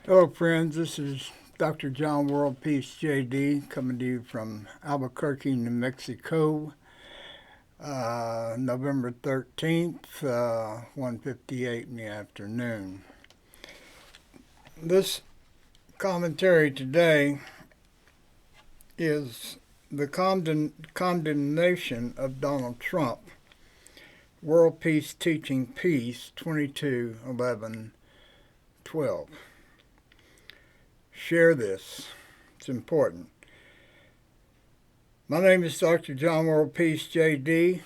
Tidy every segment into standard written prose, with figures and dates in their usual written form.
Hello, friends. This is Dr. John WorldPeace JD coming to you from Albuquerque, New Mexico, November 13th, 1:58 in the afternoon. This commentary today is the condemnation of Donald Trump, World Peace Teaching Peace 22:11-12. Share this. It's important. My name is Dr. John WorldPeace JD.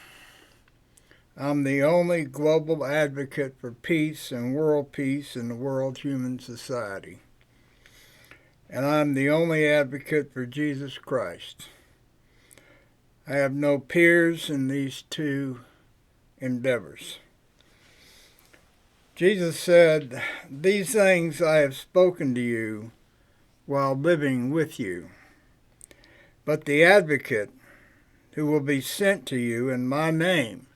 I'm the only global advocate for peace and world peace in the world human society. And I'm the only advocate for Jesus Christ. I have no peers in these two endeavors. Jesus said, "These things I have spoken to you while living with you. But the advocate, who will be sent to you in my name,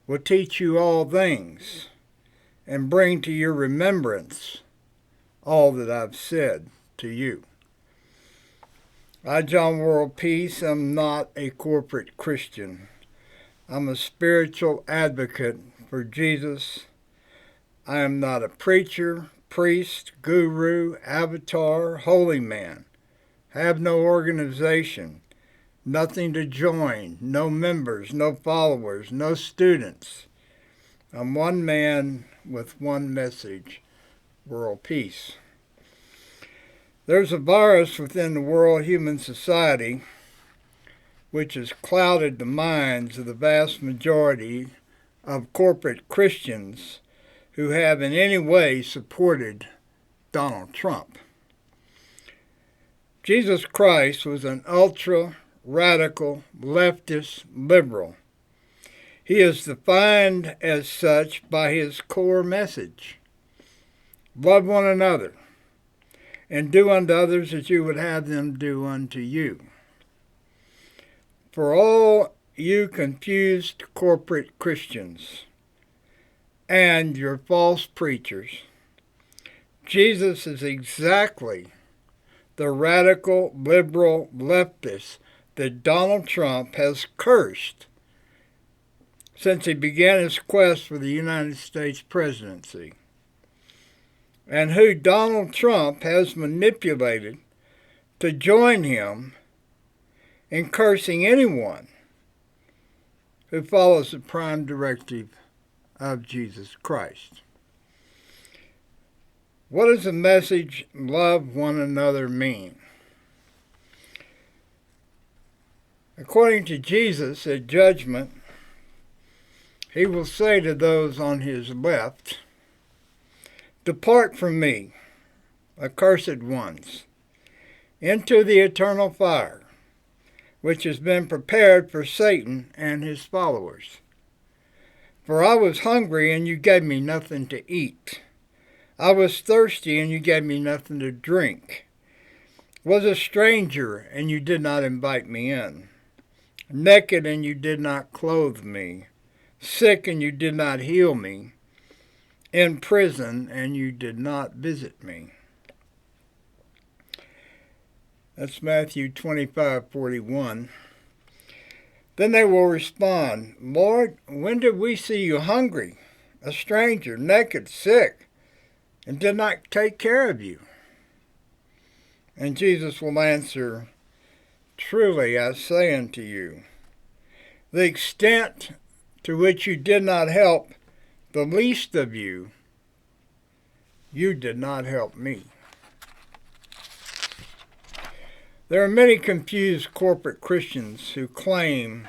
will teach you all things and bring to your remembrance all that I've said to you." I, John WorldPeace, am not a corporate Christian. I'm a spiritual advocate for Jesus. I am not a preacher, priest, guru, avatar, holy man. Have no organization, nothing to join, no members, no followers, no students. I'm one man with one message: world peace. There's a virus within the world human society which has clouded the minds of the vast majority of corporate Christians who have in any way supported Donald Trump. Jesus Christ was an ultra-radical leftist liberal. He is defined as such by his core message: love one another and do unto others as you would have them do unto you. For all you confused corporate Christians and your false preachers, Jesus is exactly the radical liberal leftist that Donald Trump has cursed since he began his quest for the United States presidency, and who Donald Trump has manipulated to join him in cursing anyone who follows the prime directive of Jesus Christ. What does the message "love one another" mean? According to Jesus, at judgment, he will say to those on his left, "Depart from me, accursed ones, into the eternal fire, which has been prepared for Satan and his followers. For I was hungry, and you gave me nothing to eat. I was thirsty, and you gave me nothing to drink. Was a stranger, and you did not invite me in. Naked, and you did not clothe me. Sick, and you did not heal me. In prison, and you did not visit me." That's Matthew 25:41. Then they will respond, "Lord, when did we see you hungry, a stranger, naked, sick, and did not take care of you?" And Jesus will answer, "Truly I say unto you, the extent to which you did not help the least of you, you did not help me." There are many confused corporate Christians who claim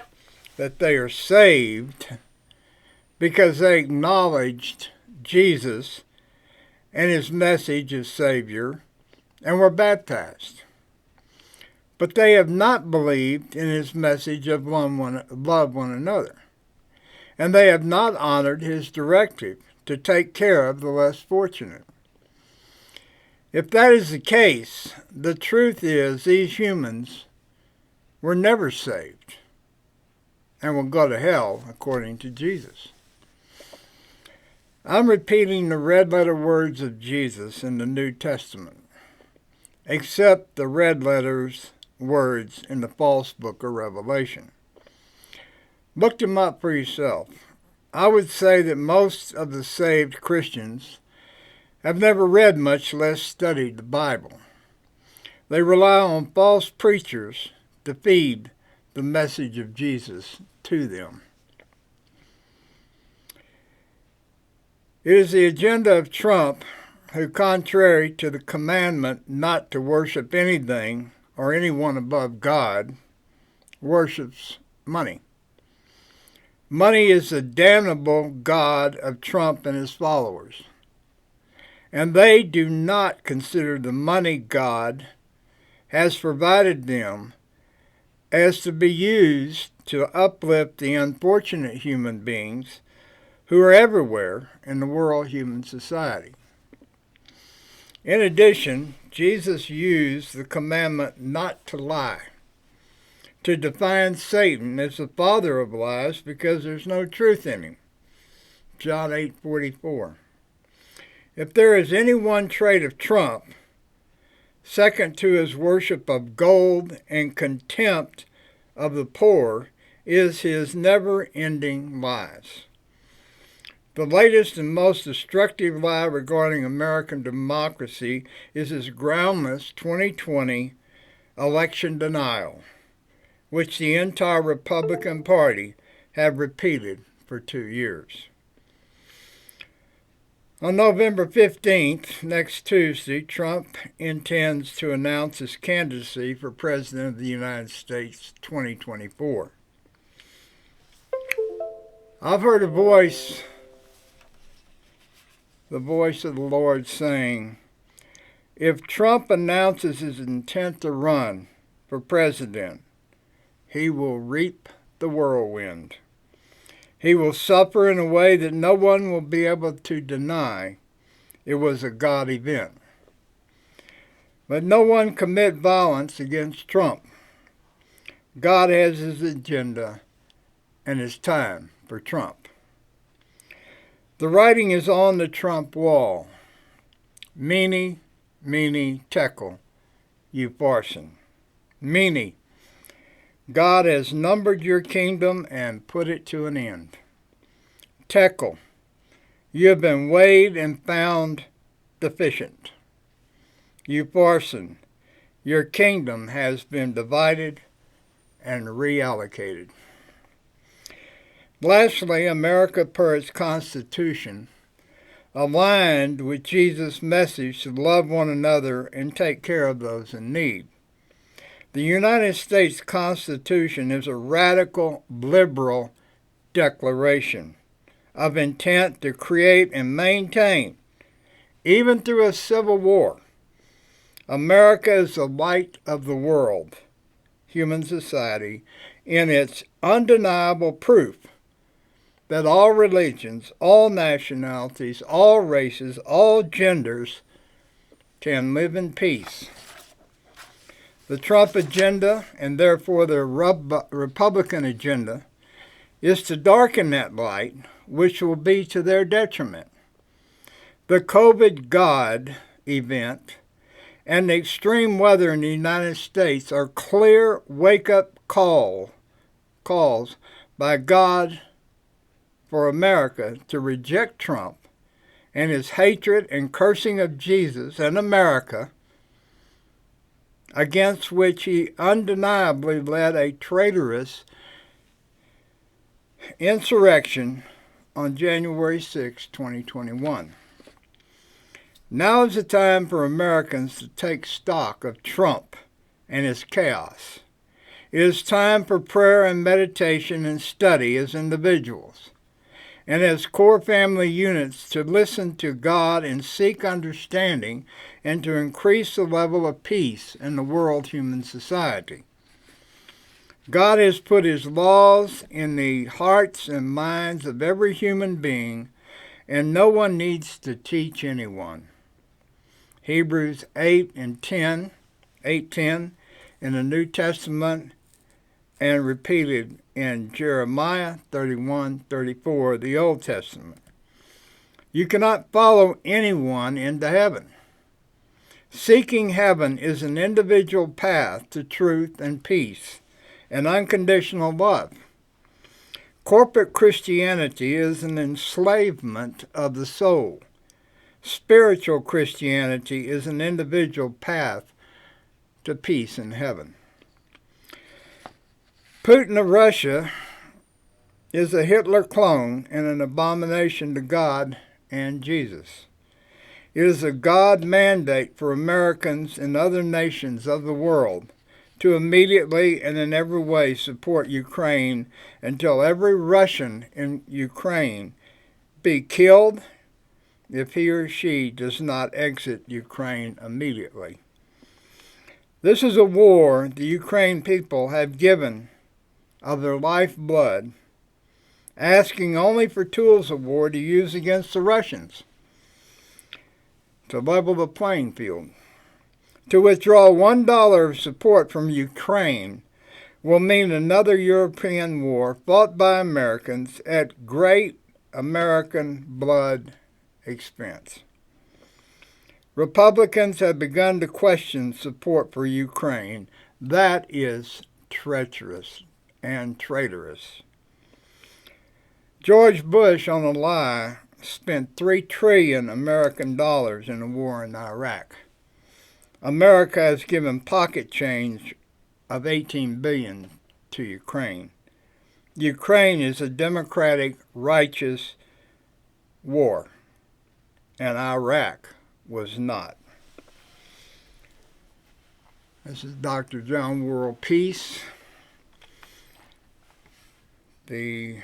that they are saved because they acknowledged Jesus and his message as Savior and were baptized. But they have not believed in his message of love one another, and they have not honored his directive to take care of the less fortunate. If that is the case, the truth is these humans were never saved and will go to hell according to Jesus. I'm repeating the red letter words of Jesus in the New Testament, except the red letters words in the false book of Revelation. Look them up for yourself. I would say that most of the saved Christians have never read, much less studied, the Bible. They rely on false preachers to feed the message of Jesus to them. It is the agenda of Trump, who, contrary to the commandment not to worship anything or anyone above God, worships money. Money is the damnable god of Trump and his followers, and they do not consider the money God has provided them as to be used to uplift the unfortunate human beings who are everywhere in the world human society. In addition, Jesus used the commandment not to lie to define Satan as the father of lies because there's no truth in him. John 8:44. If there is any one trait of Trump, second to his worship of gold and contempt of the poor, is his never-ending lies. The latest and most destructive lie regarding American democracy is his groundless 2020 election denial, which the entire Republican Party have repeated for 2 years. On November 15th, next Tuesday, Trump intends to announce his candidacy for President of the United States 2024. I've heard the voice of the Lord saying, if Trump announces his intent to run for president, he will reap the whirlwind. He will suffer in a way that no one will be able to deny it was a God event. But no one commit violence against Trump. God has his agenda, and it's time for Trump. The writing is on the Trump wall. Mene, mene, tekel, upharsin. Mene, God has numbered your kingdom and put it to an end. Tekel, you have been weighed and found deficient. Upharsin, your kingdom has been divided and reallocated. Lastly, America, per its Constitution, aligned with Jesus' message to love one another and take care of those in need. The United States Constitution is a radical liberal declaration of intent to create and maintain, even through a civil war. America is the light of the world, human society, in its undeniable proof that all religions, all nationalities, all races, all genders can live in peace. The Trump agenda, and therefore the Republican agenda, is to darken that light, which will be to their detriment. The COVID God event and the extreme weather in the United States are clear wake-up calls by God for America to reject Trump and his hatred and cursing of Jesus and America, against which he undeniably led a traitorous insurrection on January 6, 2021. Now is the time for Americans to take stock of Trump and his chaos. It is time for prayer and meditation and study as individuals and as core family units to listen to God and seek understanding and to increase the level of peace in the world human society. God has put his laws in the hearts and minds of every human being, and no one needs to teach anyone. Hebrews 8:10 in the New Testament, and repeated in Jeremiah 31:34, the Old Testament. You cannot follow anyone into heaven. Seeking heaven is an individual path to truth and peace and unconditional love. Corporate Christianity is an enslavement of the soul. Spiritual Christianity is an individual path to peace in heaven. Putin of Russia is a Hitler clone and an abomination to God and Jesus. It is a God mandate for Americans and other nations of the world to immediately and in every way support Ukraine until every Russian in Ukraine be killed if he or she does not exit Ukraine immediately. This is a war the Ukraine people have given of their lifeblood, asking only for tools of war to use against the Russians to level the playing field. To withdraw $1 of support from Ukraine will mean another European war fought by Americans at great American blood expense. Republicans have begun to question support for Ukraine. That is treacherous and traitorous. George Bush, on a lie, spent $3 trillion American dollars in the war in Iraq. America has given pocket change of $18 billion to Ukraine. Ukraine is a democratic, righteous war, and Iraq was not. This is Dr. John WorldPeace. The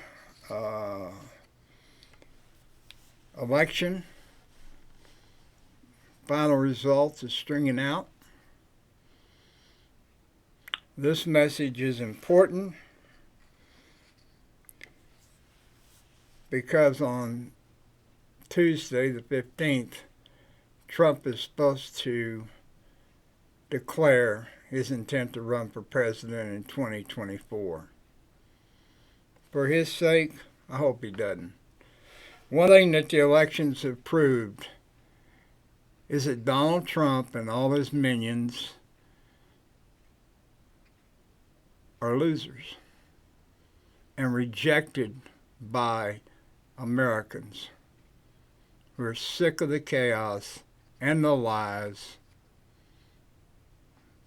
election final results is stringing out. This message is important because on Tuesday, the 15th, Trump is supposed to declare his intent to run for president in 2024. For his sake, I hope he doesn't. One thing that the elections have proved is that Donald Trump and all his minions are losers and rejected by Americans who are sick of the chaos and the lies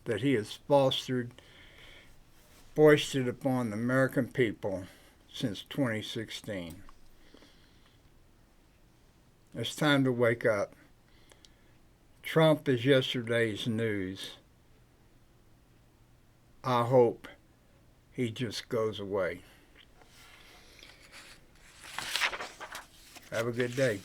that he has foisted upon the American people since 2016. It's time to wake up. Trump is yesterday's news. I hope he just goes away. Have a good day.